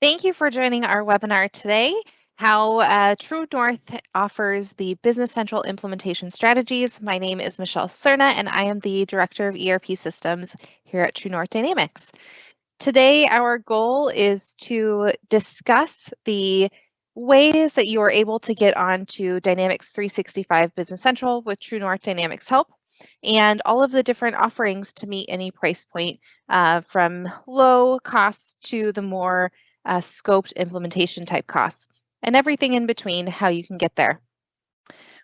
Thank you for joining our webinar today, how TruNorth offers the Business Central implementation strategies. My name is Michelle Cerna, and I am the Director of ERP Systems here at TruNorth Dynamics. Today, our goal is to discuss the ways that you are able to get onto Dynamics 365 Business Central with TruNorth Dynamics help, and all of the different offerings to meet any price point from low costs to the more scoped implementation type costs, and everything in between, how you can get there.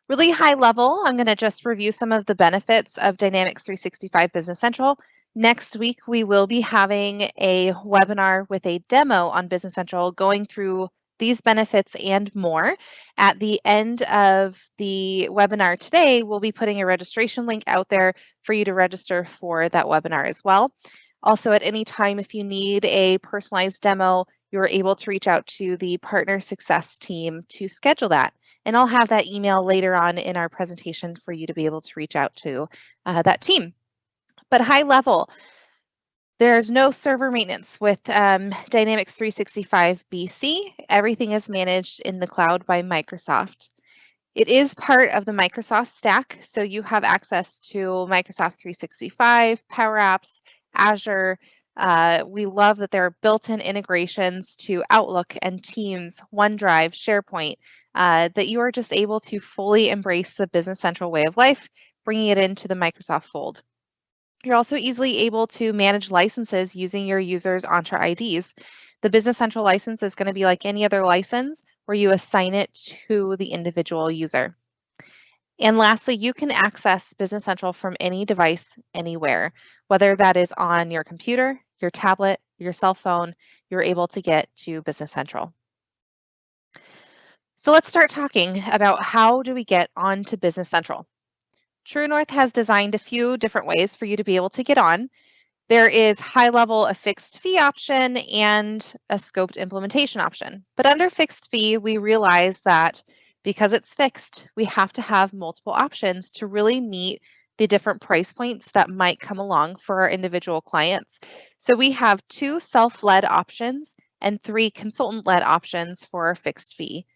Really high level, I'm going to just review some of the benefits of Dynamics 365 Business Central. Next week, we will be having a webinar with a demo on Business Central going through these benefits and more. At the end of the webinar today, we'll be putting a registration link out there for you to register for that webinar as well. Also, at any time, if you need a personalized demo, you're able to reach out to the partner success team to schedule that. And I'll have that email later on in our presentation for you to be able to reach out to that team. But high level, there's no server maintenance with Dynamics 365 BC. Everything is managed in the cloud by Microsoft. It is part of the Microsoft stack, so you have access to Microsoft 365, Power Apps, Azure. We love that there are built-in integrations to Outlook and Teams, OneDrive, SharePoint, that you are just able to fully embrace the Business Central way of life, bringing it into the Microsoft fold. You're also easily able to manage licenses using your users' Entra IDs. The Business Central license is going to be like any other license where you assign it to the individual user. And lastly, you can access Business Central from any device, anywhere, whether that is on your computer, your tablet, your cell phone, you're able to get to Business Central. So let's start talking about how do we get onto Business Central. TruNorth has designed a few different ways for you to be able to get on. There is high level a fixed fee option and a scoped implementation option. But under fixed fee, we realize that because it's fixed, we have to have multiple options to really meet the different price points that might come along for our individual clients. So we have 2 self-led options and 3 consultant-led options for our fixed fee.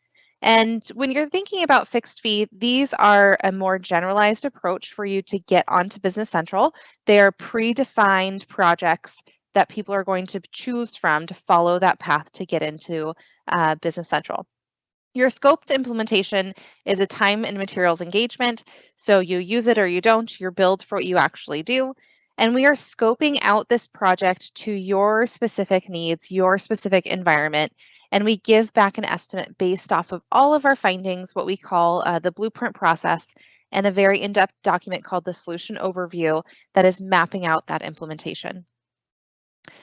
And when you're thinking about fixed fee, these are a more generalized approach for you to get onto Business Central. They are predefined projects that people are going to choose from to follow that path to get into Business Central. Your scoped implementation is a time and materials engagement. So you use it or you don't, you're billed for what you actually do. And we are scoping out this project to your specific needs, your specific environment, and we give back an estimate based off of all of our findings, what we call the blueprint process, and a very in-depth document called the solution overview that is mapping out that implementation.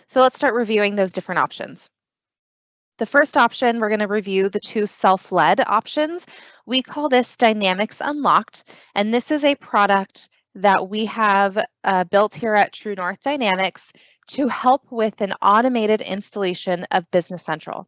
So let's start reviewing those different options. The first option, we're going to review the 2 self-led options. We call this Dynamics Unlocked, and this is a product that we have built here at TruNorth Dynamics to help with an automated installation of Business Central.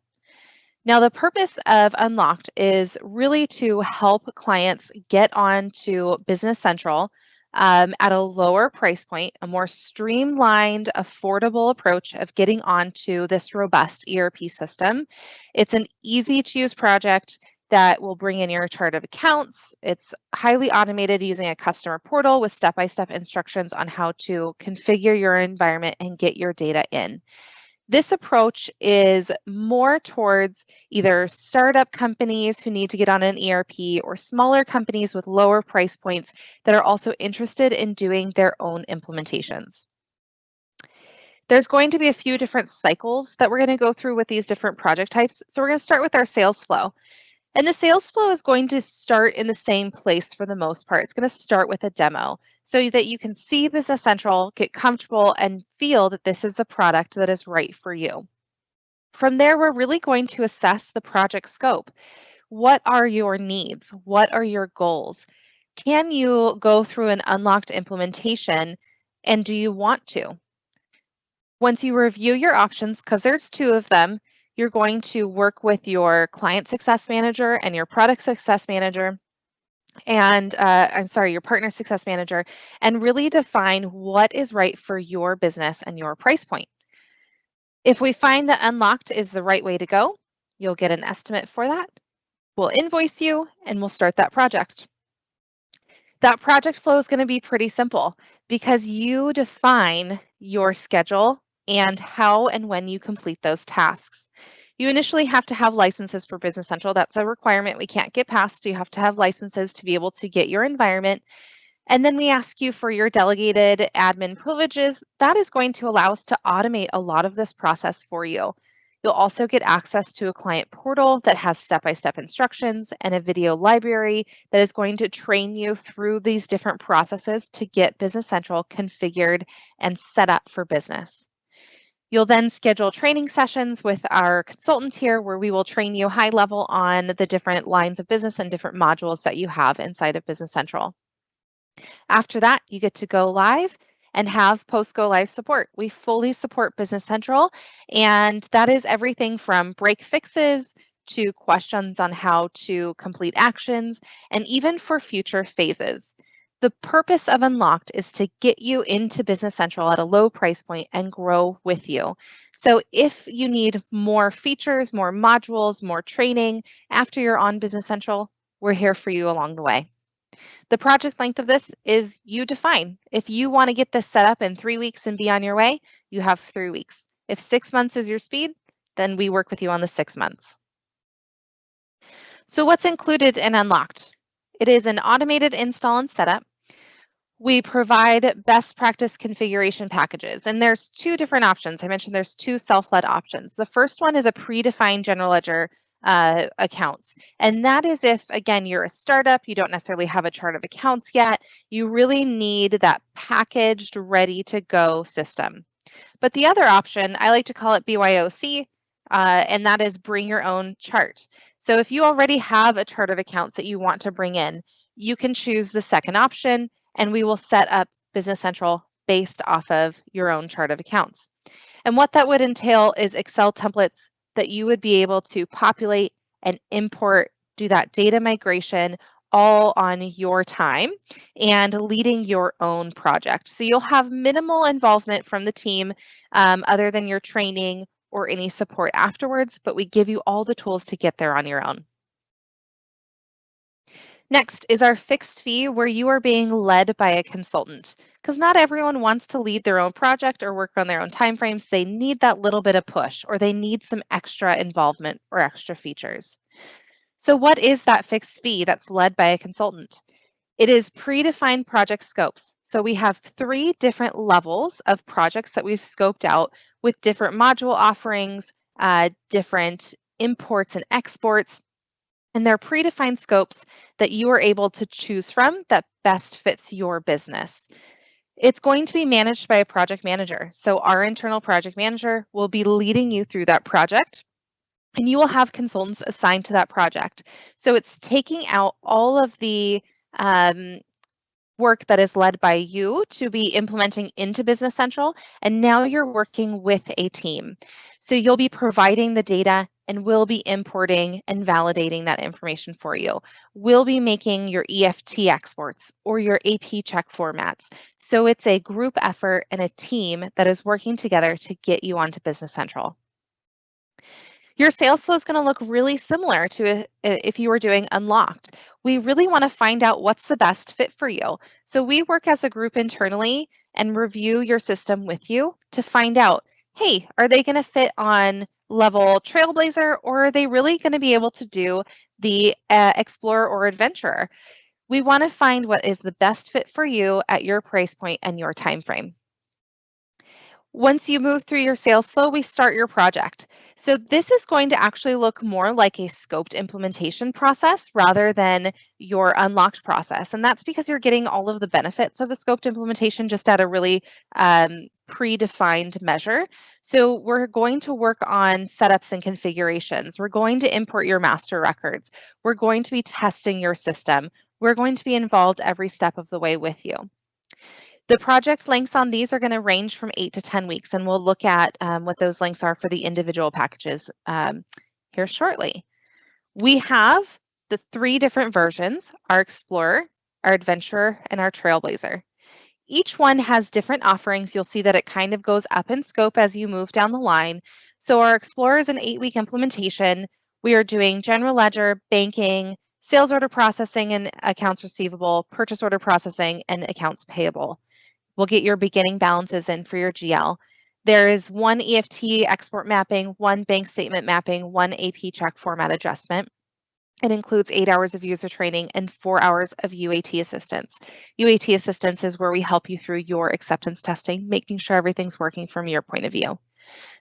Now, the purpose of Unlocked is really to help clients get onto Business Central at a lower price point, a more streamlined, affordable approach of getting onto this robust ERP system. It's an easy to use project that will bring in your chart of accounts. It's highly automated using a customer portal with step-by-step instructions on how to configure your environment and get your data in. This approach is more towards either startup companies who need to get on an ERP or smaller companies with lower price points that are also interested in doing their own implementations. There's going to be a few different cycles that we're going to go through with these different project types. So we're going to start with our sales flow. And the sales flow is going to start in the same place for the most part. It's going to start with a demo so that you can see Business Central, get comfortable, and feel that this is a product that is right for you. From there, we're really going to assess the project scope. What are your needs? What are your goals? Can you go through an unlocked implementation, and do you want to? Once you review your options, because there's 2 of them, you're going to work with your client success manager and your product success manager and your partner success manager, and really define what is right for your business and your price point. If we find that Unlocked is the right way to go, you'll get an estimate for that. We'll invoice you and we'll start that project. That project flow is going to be pretty simple because you define your schedule and how and when you complete those tasks. You initially have to have licenses for Business Central. That's a requirement we can't get past. You have to have licenses to be able to get your environment. And then we ask you for your delegated admin privileges. That is going to allow us to automate a lot of this process for you. You'll also get access to a client portal that has step-by-step instructions and a video library that is going to train you through these different processes to get Business Central configured and set up for business. You'll then schedule training sessions with our consultant here where we will train you high level on the different lines of business and different modules that you have inside of Business Central. After that, you get to go live and have post-go live support. We fully support Business Central, and that is everything from break fixes to questions on how to complete actions and even for future phases. The purpose of Unlocked is to get you into Business Central at a low price point and grow with you. So if you need more features, more modules, more training after you're on Business Central, we're here for you along the way. The project length of this is you define. If you want to get this set up in 3 weeks and be on your way, you have 3 weeks. If 6 months is your speed, then we work with you on the 6 months. So what's included in Unlocked? It is an automated install and setup. We provide best practice configuration packages, and there's 2 different options. I mentioned there's 2 self-led options. The first one is a predefined general ledger accounts. And that is if, again, you're a startup, you don't necessarily have a chart of accounts yet, you really need that packaged, ready to go system. But the other option, I like to call it BYOC, and that is bring your own chart. So if you already have a chart of accounts that you want to bring in, you can choose the second option, and we will set up Business Central based off of your own chart of accounts. And what that would entail is Excel templates that you would be able to populate and import, do that data migration all on your time and leading your own project. So you'll have minimal involvement from the team other than your training or any support afterwards, but we give you all the tools to get there on your own. Next is our fixed fee where you are being led by a consultant because not everyone wants to lead their own project or work on their own timeframes. They need that little bit of push or they need some extra involvement or extra features. So what is that fixed fee that's led by a consultant? It is predefined project scopes. So we have 3 different levels of projects that we've scoped out with different module offerings, different imports and exports. And they're predefined scopes that you are able to choose from that best fits your business. It's going to be managed by a project manager. So our internal project manager will be leading you through that project, and you will have consultants assigned to that project. So it's taking out all of the work that is led by you to be implementing into Business Central, and now you're working with a team. So you'll be providing the data and we'll be importing and validating that information for you. We'll be making your EFT exports or your AP check formats. So it's a group effort and a team that is working together to get you onto Business Central. Your sales flow is going to look really similar to if you were doing Unlocked. We really want to find out what's the best fit for you. So we work as a group internally and review your system with you to find out, hey, are they going to fit on level Trailblazer or are they really going to be able to do the Explorer or Adventurer? We want to find what is the best fit for you at your price point and your time frame. Once you move through your sales flow, we start your project. So this is going to actually look more like a scoped implementation process rather than your Unlocked process. And that's because you're getting all of the benefits of the scoped implementation just at a really predefined measure. So we're going to work on setups and configurations. We're going to import your master records. We're going to be testing your system. We're going to be involved every step of the way with you. The project lengths on these are going to range from 8 to 10 weeks, and we'll look at what those lengths are for the individual packages here shortly. We have the 3 different versions, our Explorer, our Adventurer, and our Trailblazer. Each one has different offerings. You'll see that it kind of goes up in scope as you move down the line. So our Explorer is an 8-week implementation. We are doing general ledger, banking, sales order processing and accounts receivable, purchase order processing, and accounts payable. We'll get your beginning balances in for your GL. There is one EFT export mapping, one bank statement mapping, one AP check format adjustment. It includes 8 hours of user training and 4 hours of UAT assistance. UAT assistance is where we help you through your acceptance testing, making sure everything's working from your point of view.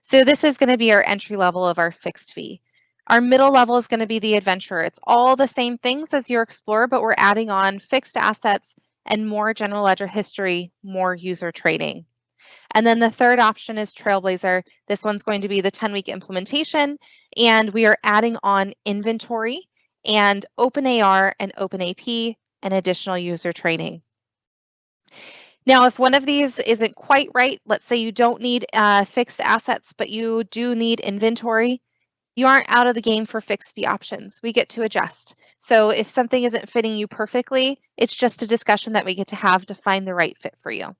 So this is going to be our entry level of our fixed fee. Our middle level is going to be the Adventurer. It's all the same things as your Explorer, but we're adding on fixed assets and more general ledger history, more user training. And then the third option is Trailblazer. This one's going to be the 10-week implementation, and we are adding on inventory and OpenAR and OpenAP and additional user training. Now, if one of these isn't quite right, let's say you don't need fixed assets, but you do need inventory, you aren't out of the game for fixed fee options. We get to adjust. So if something isn't fitting you perfectly, it's just a discussion that we get to have to find the right fit for you.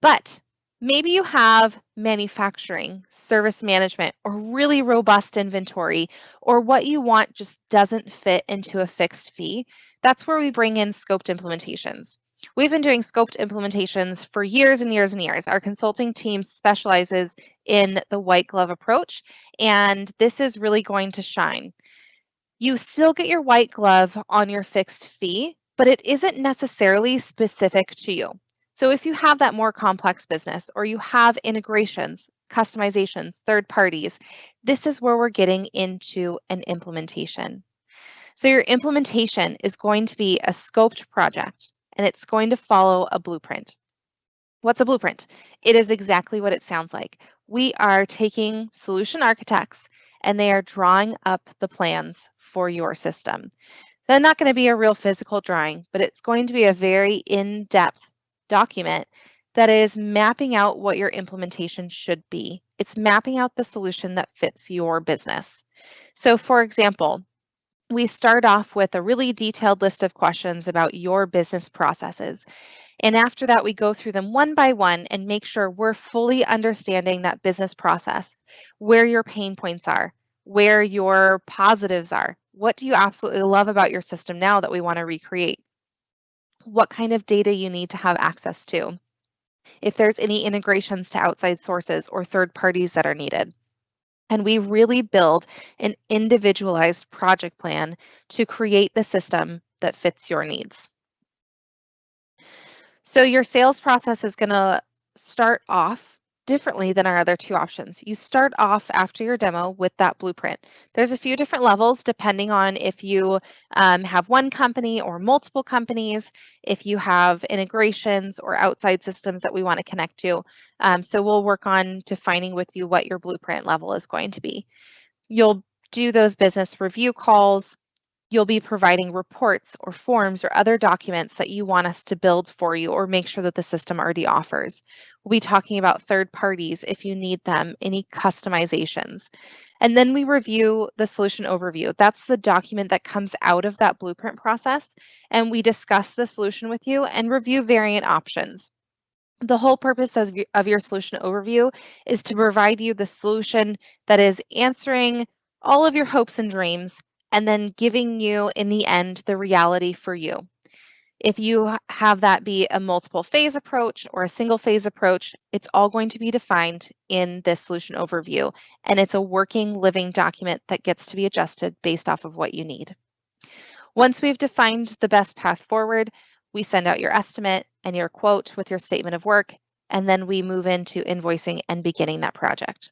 But maybe you have manufacturing, service management, or really robust inventory, or what you want just doesn't fit into a fixed fee. That's where we bring in scoped implementations. We've been doing scoped implementations for years and years and years. Our consulting team specializes in the white glove approach, and this is really going to shine. You still get your white glove on your fixed fee, but it isn't necessarily specific to you. So if you have that more complex business or you have integrations, customizations, third parties, this is where we're getting into an implementation. So your implementation is going to be a scoped project and it's going to follow a blueprint. What's a blueprint? It is exactly what it sounds like. We are taking solution architects and they are drawing up the plans for your system. So it's not going to be a real physical drawing, but it's going to be a very in-depth document that is mapping out what your implementation should be. It's mapping out the solution that fits your business. So for example, we start off with a really detailed list of questions about your business processes. And after that, we go through them one by one and make sure we're fully understanding that business process, where your pain points are, where your positives are. What do you absolutely love about your system now that we want to recreate? What kind of data you need to have access to, if there's any integrations to outside sources or third parties that are needed. And we really build an individualized project plan to create the system that fits your needs. So your sales process is going to start off differently than our other two options. You start off after your demo with that blueprint. There's a few different levels depending on if you have one company or multiple companies, if you have integrations or outside systems that we want to connect to. So we'll work on defining with you what your blueprint level is going to be. You'll do those business review calls. You'll be providing reports or forms or other documents that you want us to build for you or make sure that the system already offers. We'll be talking about third parties if you need them, any customizations. And then we review the solution overview. That's the document that comes out of that blueprint process. And we discuss the solution with you and review variant options. The whole purpose of your solution overview is to provide you the solution that is answering all of your hopes and dreams and then giving you, in the end, the reality for you. If you have that be a multiple phase approach or a single phase approach, it's all going to be defined in this solution overview, and it's a working, living document that gets to be adjusted based off of what you need. Once we've defined the best path forward, we send out your estimate and your quote with your statement of work, and then we move into invoicing and beginning that project.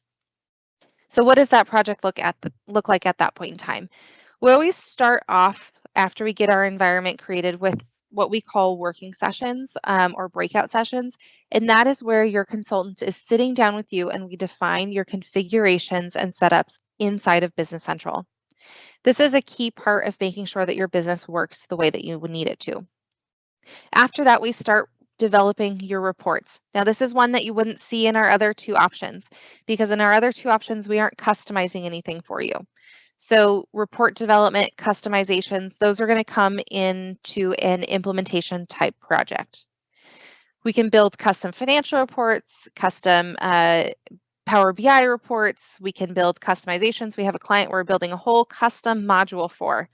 So what does that project look like at that point in time? We always start off after we get our environment created with what we call working sessions or breakout sessions. And that is where your consultant is sitting down with you and we define your configurations and setups inside of Business Central. This is a key part of making sure that your business works the way that you would need it to. After that, we start developing your reports. Now, this is one that you wouldn't see in our other two options because in our other two options, we aren't customizing anything for you. So report development, customizations, those are going to come into an implementation type project. We can build custom financial reports, custom Power BI reports. We can build customizations. We have a client we're building a whole custom module for,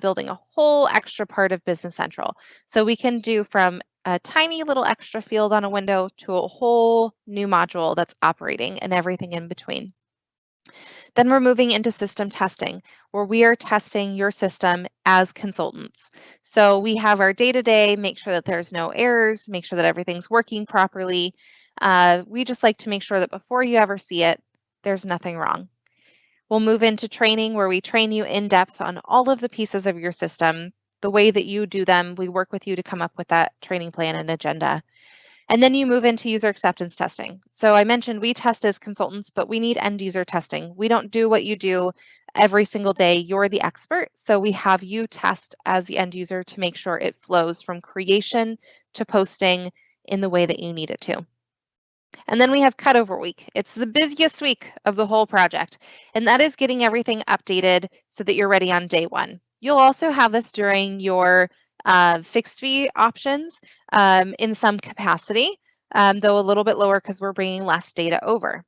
building a whole extra part of Business Central. So we can do from a tiny little extra field on a window to a whole new module that's operating and everything in between. Then we're moving into system testing, where we are testing your system as consultants. So we have our day-to-day, make sure that there's no errors, make sure that everything's working properly. We just like to make sure that before you ever see it, there's nothing wrong. We'll move into training, where we train you in depth on all of the pieces of your system, the way that you do them. We work with you to come up with that training plan and agenda. And then you move into user acceptance testing. So I mentioned we test as consultants, but we need end user testing. We don't do what you do every single day. You're the expert. So we have you test as the end user to make sure it flows from creation to posting in the way that you need it to. And then we have cutover week. It's the busiest week of the whole project, and that is getting everything updated so that you're ready on day one. You'll also have this during your fixed fee options in some capacity, though a little bit lower because we're bringing less data over.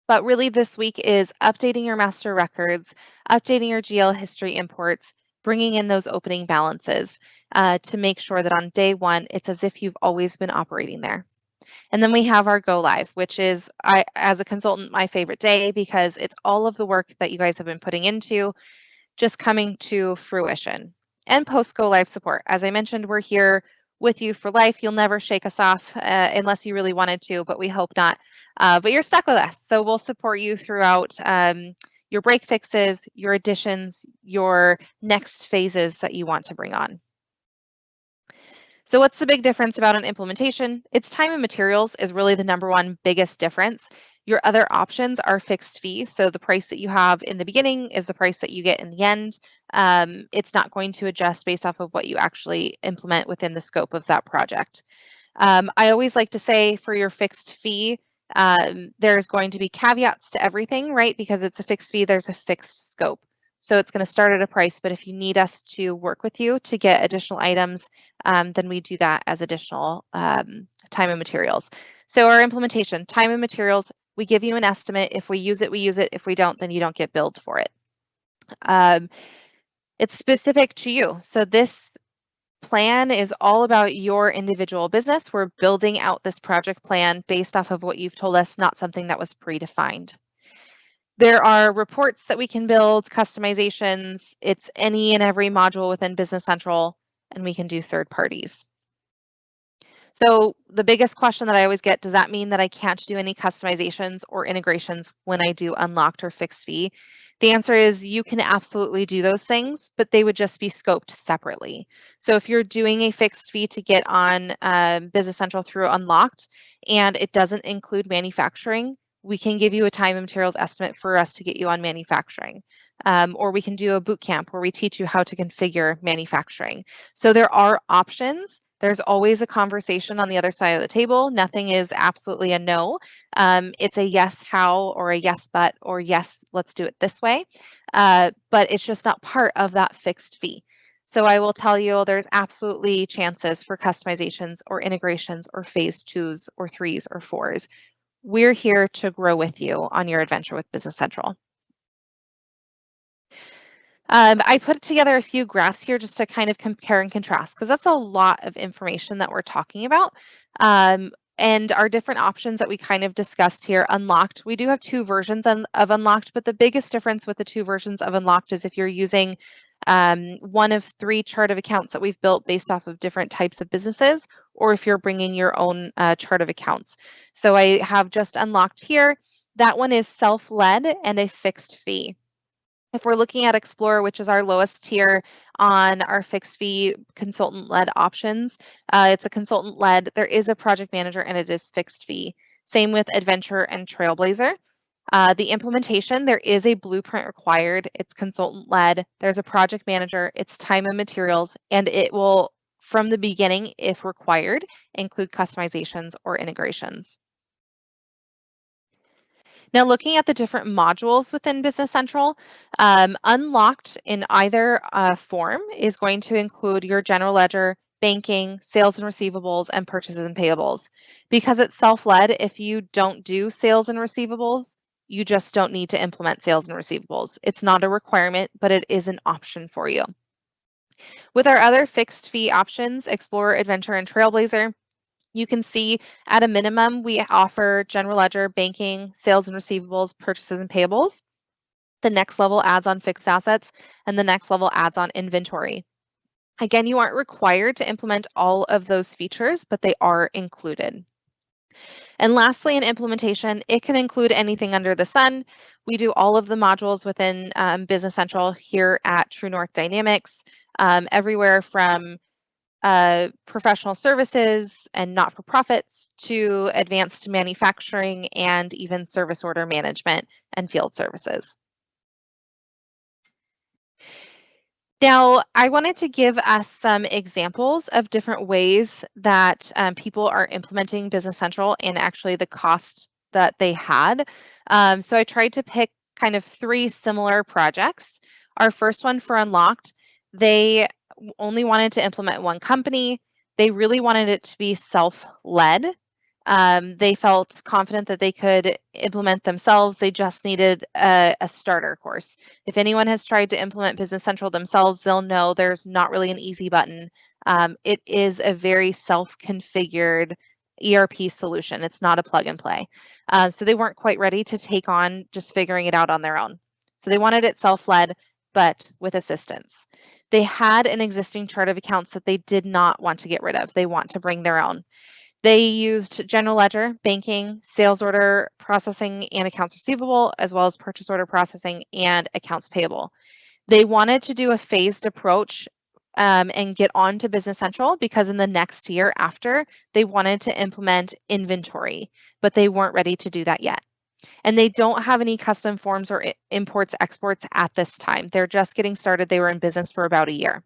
But really this week is updating your master records, updating your GL history imports, bringing in those opening balances to make sure that on day one, it's as if you've always been operating there. And then we have our go live, which is, as a consultant, my favorite day because it's all of the work that you guys have been putting into just coming to fruition. And post go live support. As I mentioned, we're here with you for life. You'll never shake us off unless you really wanted to, but we hope not. But you're stuck with us. So we'll support you throughout your break fixes, your additions, your next phases that you want to bring on. So what's the big difference about an implementation? It's time and materials is really the number one biggest difference. Your other options are fixed fee. So the price that you have in the beginning is the price that you get in the end. It's not going to adjust based off of what you actually implement within the scope of that project. I always like to say for your fixed fee, there's going to be caveats to everything, right? Because it's a fixed fee, there's a fixed scope. So it's going to start at a price, but if you need us to work with you to get additional items, then we do that as additional time and materials. So our implementation, time and materials, we give you an estimate. If we use it, we use it. If we don't, then you don't get billed for it. It's specific to you. So this plan is all about your individual business. We're building out this project plan based off of what you've told us, not something that was predefined. There are reports that we can build, customizations. It's any and every module within Business Central, and we can do third parties. So the biggest question that I always get, does that mean that I can't do any customizations or integrations when I do unlocked or fixed fee? The answer is you can absolutely do those things, but they would just be scoped separately. So if you're doing a fixed fee to get on Business Central through unlocked and it doesn't include manufacturing, we can give you a time and materials estimate for us to get you on manufacturing. Or we can do a boot camp where we teach you how to configure manufacturing. So there are options. There's always a conversation on the other side of the table. Nothing is absolutely a no. It's a yes, how, or a yes, but, or yes, let's do it this way. But it's just not part of that fixed fee. So I will tell you there's absolutely chances for customizations or integrations or phase 2s or 3s or 4s. We're here to grow with you on your adventure with Business Central. I put together a few graphs here just to kind of compare and contrast because that's a lot of information that we're talking about. And our different options that we kind of discussed here, unlocked. We do have two versions of unlocked, but the biggest difference with the two versions of unlocked is if you're using one of 3 chart of accounts that we've built based off of different types of businesses, or if you're bringing your own chart of accounts. So I have just unlocked here. That one is self-led and a fixed fee. If we're looking at Explorer, which is our lowest tier on our fixed fee consultant-led options, it's a consultant-led. There is a project manager and it is fixed fee. Same with Adventure and Trailblazer. The implementation, there is a blueprint required. It's consultant-led. There's a project manager. It's time and materials, and it will, from the beginning, if required, include customizations or integrations. Now, looking at the different modules within Business Central, unlocked in either form is going to include your general ledger, banking, sales and receivables, and purchases and payables. Because it's self-led, if you don't do sales and receivables, you just don't need to implement sales and receivables. It's not a requirement, but it is an option for you. With our other fixed fee options, Explorer, Adventure, and Trailblazer, you can see at a minimum, we offer general ledger, banking, sales and receivables, purchases and payables. The next level adds on fixed assets, and the next level adds on inventory. Again, you aren't required to implement all of those features, but they are included. And lastly, in implementation, it can include anything under the sun. We do all of the modules within Business Central here at TruNorth Dynamics, everywhere from professional services and not-for-profits to advanced manufacturing and even service order management and field services. Now, I wanted to give us some examples of different ways that people are implementing Business Central and actually the cost that they had. So I tried to pick kind of 3 similar projects. Our first one for Unlocked, they only wanted to implement one company. They really wanted it to be self-led. They felt confident that they could implement themselves. They just needed a starter course. If anyone has tried to implement Business Central themselves, they'll know there's not really an easy button. It is a very self-configured ERP solution. It's not a plug and play. So they weren't quite ready to take on just figuring it out on their own. So they wanted it self-led, but with assistance. They had an existing chart of accounts that they did not want to get rid of. They want to bring their own. They used general ledger, banking, sales order processing, and accounts receivable, as well as purchase order processing and accounts payable. They wanted to do a phased approach and get on to Business Central because in the next year after, they wanted to implement inventory, but they weren't ready to do that yet. And they don't have any custom forms or imports, exports at this time. They're just getting started. They were in business for about a year.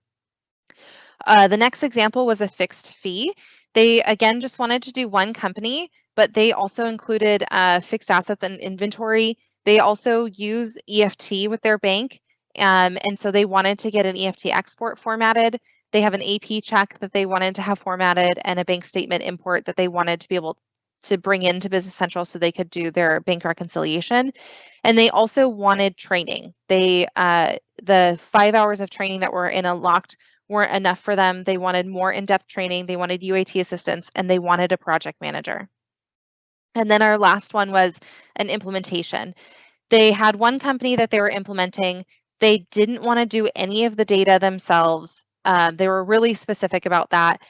The next example was a fixed fee. They, again, just wanted to do one company, but they also included fixed assets and inventory. They also use EFT with their bank, and so they wanted to get an EFT export formatted. They have an AP check that they wanted to have formatted and a bank statement import that they wanted to be able to bring into Business Central so they could do their bank reconciliation. And they also wanted training. They the 5 hours of training that were in Unlocked weren't enough for them. They wanted more in-depth training. They wanted UAT assistance, and they wanted a project manager. And then our last one was an implementation. They had one company that they were implementing. They didn't want to do any of the data themselves. They were really specific about that.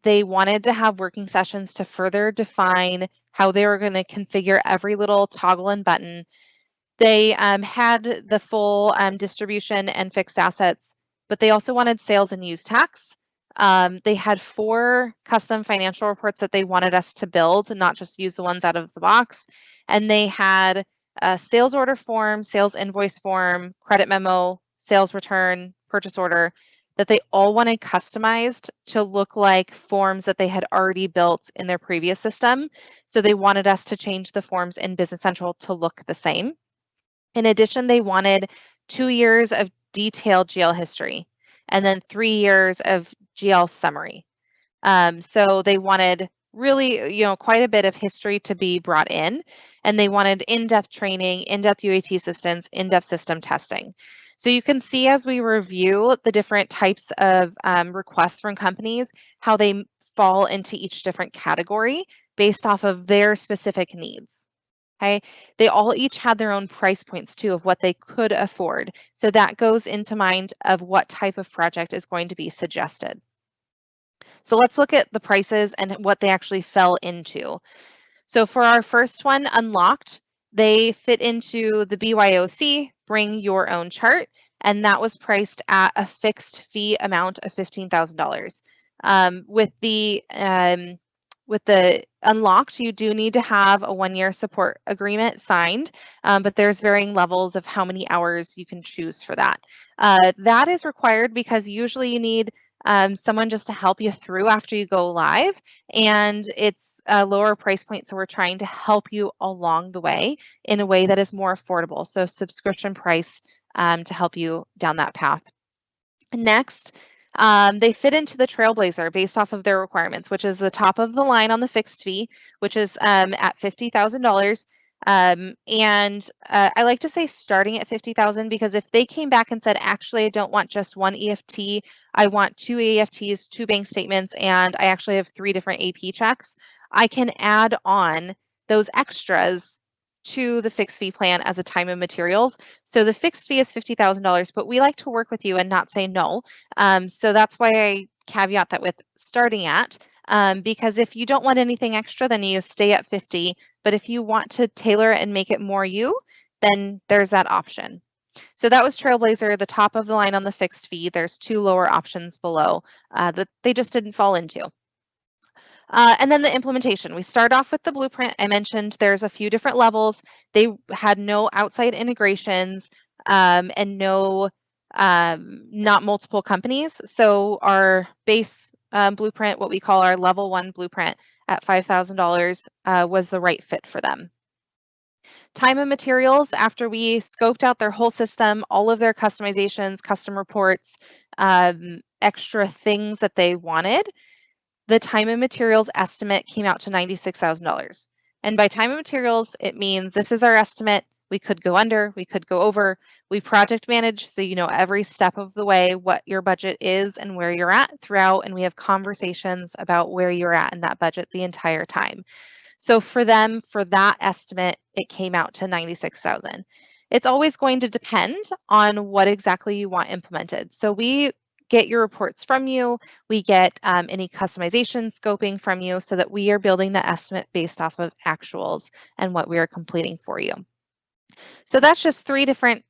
They wanted to have working sessions to further define how they were going to configure every little toggle and button. They had the full distribution and fixed assets, but they also wanted sales and use tax. They had 4 custom financial reports that they wanted us to build and not just use the ones out of the box. And they had a sales order form, sales invoice form, credit memo, sales return, purchase order that they all wanted customized to look like forms that they had already built in their previous system. So they wanted us to change the forms in Business Central to look the same. In addition, they wanted 2 years of detailed GL history and then 3 years of GL summary. So they wanted really, quite a bit of history to be brought in, and they wanted in-depth training, in-depth UAT assistance, in-depth system testing. So you can see as we review the different types of requests from companies, how they fall into each different category based off of their specific needs. Okay, they all each had their own price points too of what they could afford. So that goes into mind of what type of project is going to be suggested. So let's look at the prices and what they actually fell into. So for our first one, Unlocked, they fit into the BYOC, bring your own chart, and that was priced at a fixed fee amount of $15,000. With the Unlocked, you do need to have a 1-year support agreement signed, but there's varying levels of how many hours you can choose for that. That is required because usually you need someone just to help you through after you go live. And it's a lower price point, so we're trying to help you along the way in a way that is more affordable. So subscription price to help you down that path. Next, they fit into the Trailblazer based off of their requirements, which is the top of the line on the fixed fee, which is at $50,000. I like to say starting at 50,000 because if they came back and said, actually, I don't want just one EFT, I want 2 EFTs, 2 bank statements, and I actually have 3 different AP checks, I can add on those extras to the fixed fee plan as a time and materials. So the fixed fee is $50,000, but we like to work with you and not say no. So that's why I caveat that with starting at, because if you don't want anything extra, then you stay at 50. But if you want to tailor it and make it more you, then there's that option. So that was Trailblazer, the top of the line on the fixed fee. There's 2 lower options below that they just didn't fall into. And then the implementation. We start off with the blueprint. I mentioned there's a few different levels. They had no outside integrations and no, not multiple companies. So our base blueprint, what we call our level 1 blueprint at $5,000 was the right fit for them. Time and materials, after we scoped out their whole system, all of their customizations, custom reports, extra things that they wanted, the time and materials estimate came out to $96,000. And by time and materials, it means this is our estimate. We could go under, we could go over. We project manage, so you know every step of the way what your budget is and where you're at throughout, and we have conversations about where you're at in that budget the entire time. So for them, for that estimate, it came out to $96,000. It's always going to depend on what exactly you want implemented. So we get your reports from you, we get any customization scoping from you so that we are building the estimate based off of actuals and what we are completing for you. So that's just 3 different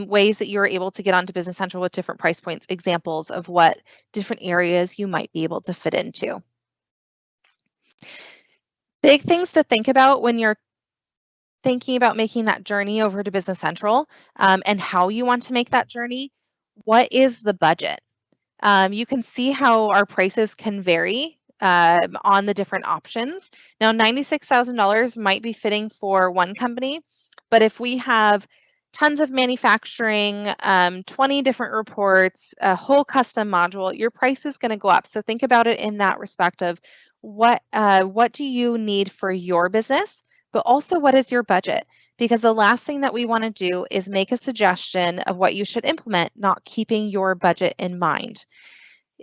ways that you're able to get onto Business Central with different price points, examples of what different areas you might be able to fit into. Big things to think about when you're thinking about making that journey over to Business Central and how you want to make that journey. What is the budget? You can see how our prices can vary on the different options. Now, $96,000 might be fitting for one company, but if we have tons of manufacturing, 20 different reports, a whole custom module, your price is going to go up. So think about it in that respect of what do you need for your business, but also what is your budget? Because the last thing that we want to do is make a suggestion of what you should implement, not keeping your budget in mind.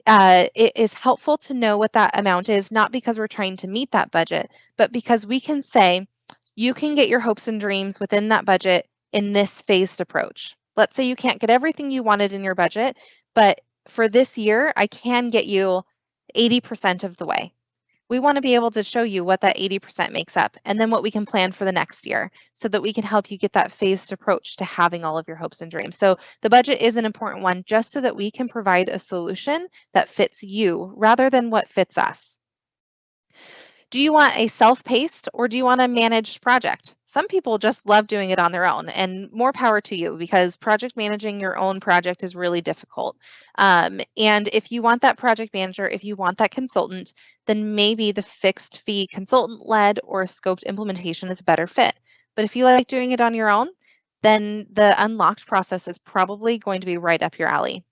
It is helpful to know what that amount is, not because we're trying to meet that budget, but because we can say, you can get your hopes and dreams within that budget in this phased approach. Let's say you can't get everything you wanted in your budget, but for this year, I can get you 80% of the way. We want to be able to show you what that 80% makes up and then what we can plan for the next year so that we can help you get that phased approach to having all of your hopes and dreams. So the budget is an important one just so that we can provide a solution that fits you rather than what fits us. Do you want a self-paced or do you want a managed project? Some people just love doing it on their own, and more power to you because project managing your own project is really difficult. And if you want that project manager, if you want that consultant, then maybe the fixed fee consultant-led or scoped implementation is a better fit. But if you like doing it on your own, then the unlocked process is probably going to be right up your alley.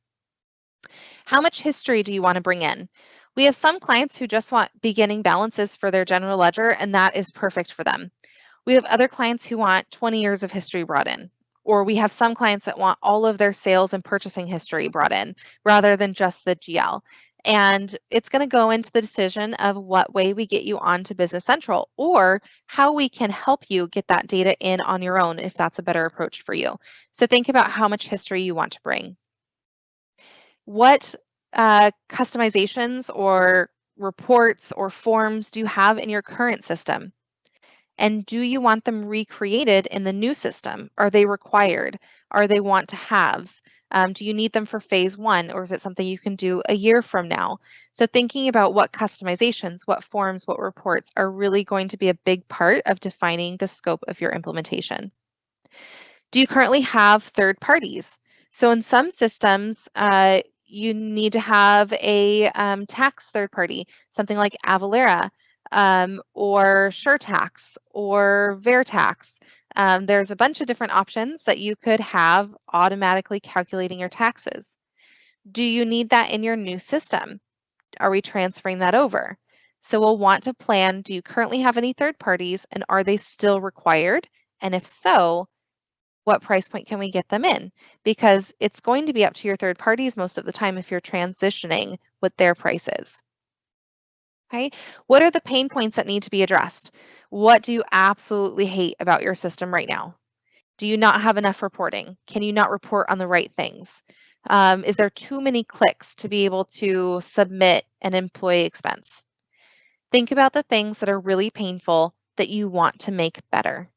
How much history do you want to bring in? We have some clients who just want beginning balances for their general ledger, and that is perfect for them. We have other clients who want 20 years of history brought in, or we have some clients that want all of their sales and purchasing history brought in rather than just the GL. And it's going to go into the decision of what way we get you onto Business Central or how we can help you get that data in on your own if that's a better approach for you. So think about how much history you want to bring. What customizations or reports or forms do you have in your current system? And do you want them recreated in the new system? Are they required? Are they want to haves? Do you need them for phase 1 or is it something you can do a year from now? So thinking about what customizations, what forms, what reports are really going to be a big part of defining the scope of your implementation. Do you currently have third parties? So in some systems, you need to have a tax third party, something like Avalara or SureTax or VeerTax. There's a bunch of different options that you could have automatically calculating your taxes. Do you need that in your new system? Are we transferring that over? So we'll want to plan, do you currently have any third parties and are they still required? And if so, what price point can we get them in? Because it's going to be up to your third parties most of the time if you're transitioning what their price is. Okay, what are the pain points that need to be addressed? What do you absolutely hate about your system right now? Do you not have enough reporting? Can you not report on the right things? Is there too many clicks to be able to submit an employee expense? Think about the things that are really painful that you want to make better.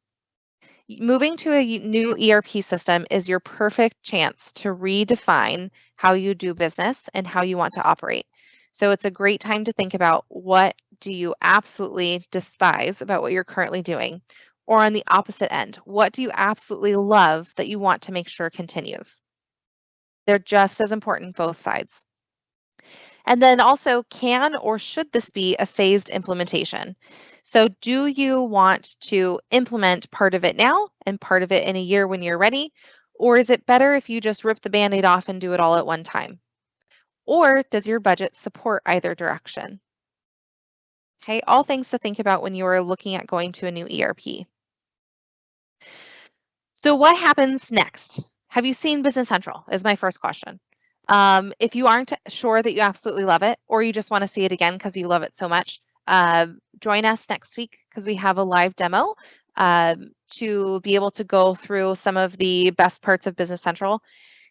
Moving to a new ERP system is your perfect chance to redefine how you do business and how you want to operate. So it's a great time to think about, what do you absolutely despise about what you're currently doing? Or on the opposite end, what do you absolutely love that you want to make sure continues? They're just as important, both sides. And then also, can or should this be a phased implementation? So do you want to implement part of it now and part of it in a year when you're ready? Or is it better if you just rip the Band-Aid off and do it all at one time? Or does your budget support either direction? Okay, all things to think about when you are looking at going to a new ERP. So what happens next? Have you seen Business Central is my first question. If you aren't sure that you absolutely love it, or you just want to see it again because you love it so much, join us next week because we have a live demo to be able to go through some of the best parts of Business Central.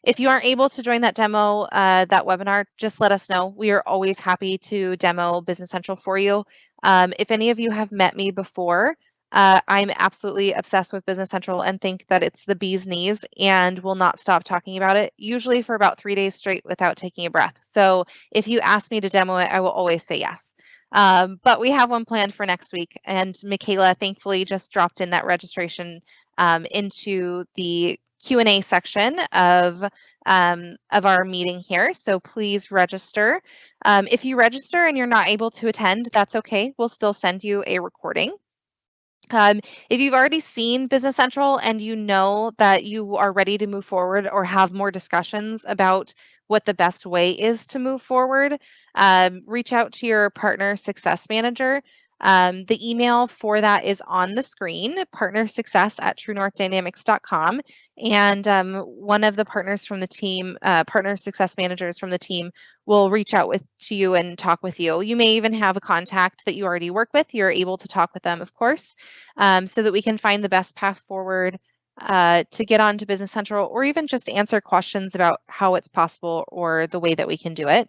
If you aren't able to join that demo, that webinar, just let us know. We are always happy to demo Business Central for you. If any of you have met me before, I'm absolutely obsessed with Business Central and think that it's the bee's knees and will not stop talking about it, usually for about 3 days straight without taking a breath. So if you ask me to demo it, I will always say yes. But we have one planned for next week, and Michaela thankfully just dropped in that registration into the Q&A section of our meeting here. So please register. If you register and you're not able to attend, that's okay. We'll still send you a recording. If you've already seen Business Central and you know that you are ready to move forward or have more discussions about what the best way is to move forward, reach out to your partner success manager. The email for that is on the screen, partnersuccess@TruNorthDynamics.com. And one of the partners from the team, partner success managers from the team, will reach out to you and talk with you. You may even have a contact that you already work with. You're able to talk with them, of course, so that we can find the best path forward to get onto Business Central, or even just answer questions about how it's possible or the way that we can do it.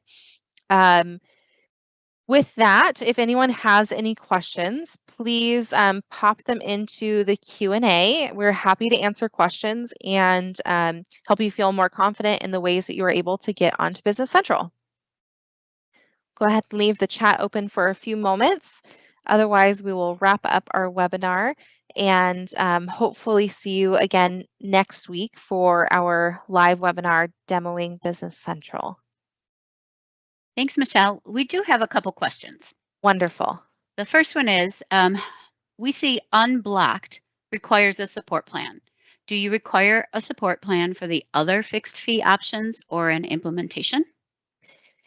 With that, if anyone has any questions, please pop them into the Q&A. We're happy to answer questions and help you feel more confident in the ways that you are able to get onto Business Central. Go ahead and leave the chat open for a few moments. Otherwise, we will wrap up our webinar and hopefully see you again next week for our live webinar demoing Business Central. Thanks, Michelle. We do have a couple questions. Wonderful. The first one is, we see unblocked requires a support plan. Do you require a support plan for the other fixed fee options or an implementation?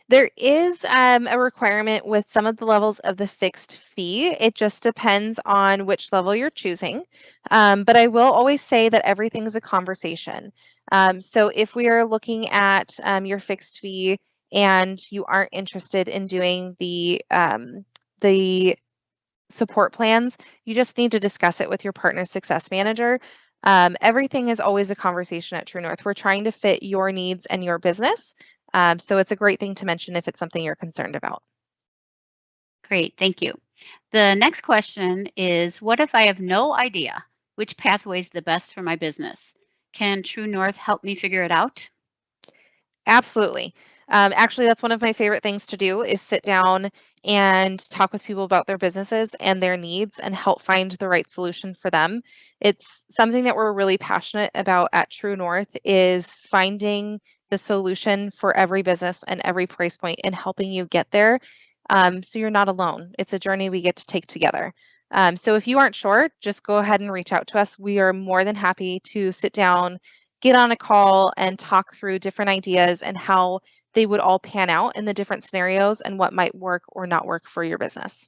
There is a requirement with some of the levels of the fixed fee. It just depends on which level you're choosing. But I will always say that everything is a conversation. So if we are looking at your fixed fee and you aren't interested in doing the support plans, you just need to discuss it with your partner success manager. Everything is always a conversation at TruNorth. We're trying to fit your needs and your business. So it's a great thing to mention if it's something you're concerned about. Great, thank you. The next question is, what if I have no idea which pathway is the best for my business? Can TruNorth help me figure it out? Absolutely. Actually, that's one of my favorite things to do, is sit down and talk with people about their businesses and their needs and help find the right solution for them. It's something that we're really passionate about at TruNorth, is finding the solution for every business and every price point and helping you get there. So you're not alone. It's a journey we get to take together. So if you aren't sure, just go ahead and reach out to us. We are more than happy to sit down, get on a call, and talk through different ideas and how they would all pan out in the different scenarios and what might work or not work for your business.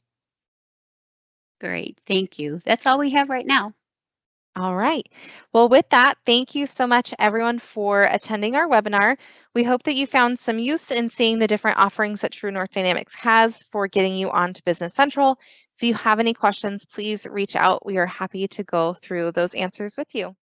Great. Thank you. That's all we have right now. All right. Well, with that, thank you so much, everyone, for attending our webinar. We hope that you found some use in seeing the different offerings that TruNorth Dynamics has for getting you onto Business Central. If you have any questions, please reach out. We are happy to go through those answers with you.